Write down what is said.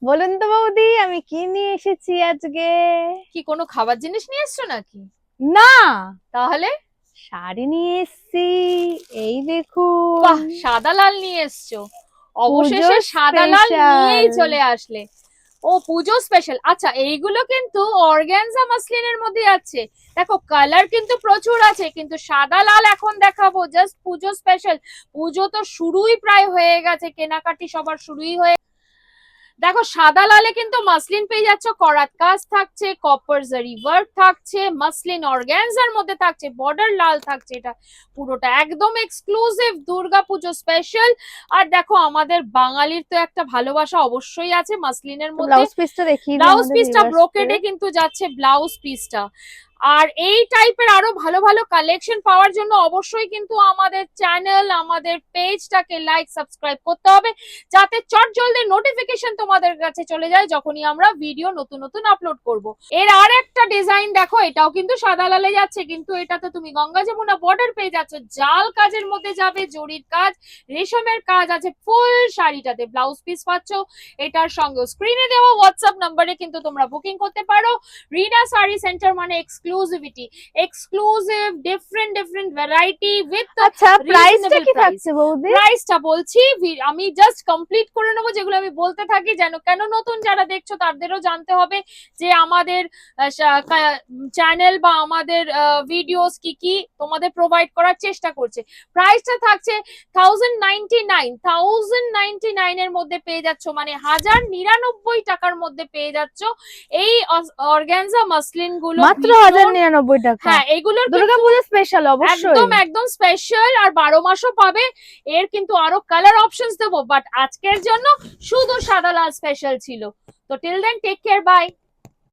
বলুন তো বৌদি, আমি কি নিয়ে এসেছি আজকে? কি কোনো খাবার জিনিস নিয়ে এসছো নাকি? না, তাহলে? শাড়ি নিয়ে এসেছি। এই দেখুন, বাহ, সাদা লাল নিয়ে এসছো। পুজো অবশেষে সাদা লাল স্পেশাল। নিয়েই চলে আসলে। ও পুজো স্পেশাল। আচ্ছা, এইগুলো কিন্তু অর্গানজা মাসলিনের মধ্যে আছে। দেখো, কালার কিন্তু প্রচুর আছে, কিন্তু সাদা লাল এখন দেখাবো জাস্ট পুজো স্পেশাল। পুজো তো শুরুই প্রায় হয়ে গেছে, কেনাকাটি সবার শুরুই হয়ে। দেখো, সাদা লালে কিন্তু মাসলিন পেয়ে যাচ্ছ, করাত কাজ থাকছে, কপার জারি ওয়ার্ক থাকছে, মাসলিন অর্গানজার মধ্যে থাকছে, বর্ডার লাল থাকছে। এটা পুরোটা একদম এক্সক্লুসিভ দুর্গা পুজো স্পেশাল। আর দেখো, আমাদের বাঙালির তো একটা ভালোবাসা অবশ্যই আছে মাসলিনের তো মধ্যে। ব্লাউজ পিসটা দেখিয়ে দিই ব্লাউজ আমাদের পিসটা ভিউয়ার্সদের। ব্রোকেডে কিন্তু যাচ্ছে, ব্লাউজ পিসটা। আর এই টাইপের আরো ভালো ভালো কালেকশন পাওয়ার জন্য অবশ্যই কিন্তু আমাদের চ্যানেল, আমাদের পেজটাকে লাইক সাবস্ক্রাইব করতে হবে, যাতে চট জলদি নোটিফিকেশন তোমাদের কাছে চলে যায় যখনই আমরা ভিডিও নতুন নতুন আপলোড করব। এর আর একটা ডিজাইন দেখো, এটাও কিন্তু সাদা লালে যাচ্ছে, কিন্তু এটাতে তুমি গঙ্গা যমুনা বর্ডার পেয়ে যাচ্ছ, জাল কাজের মধ্যে যাবে, জরির কাজ, রেশমের কাজ আছে ফুল শাড়িটাতে, ব্লাউজ পিস পাচ্ছ। এটার সঙ্গে স্ক্রিনে দেওয়া হোয়াটসঅ্যাপ নাম্বারে কিন্তু তোমরা বুকিং করতে পারো। রিনা শাড়ি সেন্টার মানে exclusivity, exclusive, different different variety with আচ্ছা, প্রাইসটা রিজনেবল কি প্রাইস। থাকছে বৌদি? প্রাইসটা বলছি, আমি জাস্ট কমপ্লিট করে নেবো যেগুলো আমি বলতে থাকি, যেন কেন নতুন যারা দেখছো তাদেরও জানতে হবে যে আমাদের চ্যানেল বা আমাদের ভিডিওস কি কি তোমাদের প্রোভাইড করার চেষ্টা করছে। প্রাইসটা থাকছে 1099 এর মধ্যে পেয়ে যাচ্ছ, মানে 1099 টাকার মধ্যে পেয়ে যাচ্ছ এই অর্গানজা মাসলিন গুলো। মাত্র ভীষণ, 1099 টাকা। হ্যাঁ, এগুলোর দুর্গা কিন্তু পুজো স্পেশাল অবশ্যই। একদম একদম স্পেশাল, আর 12 মাসও পাবে। এর কিন্তু আরো কালার অপশনস দেবো, বাট আজকের জন্য শুধু সাদা লাল স্পেশাল ছিল। তো till then, take care, by.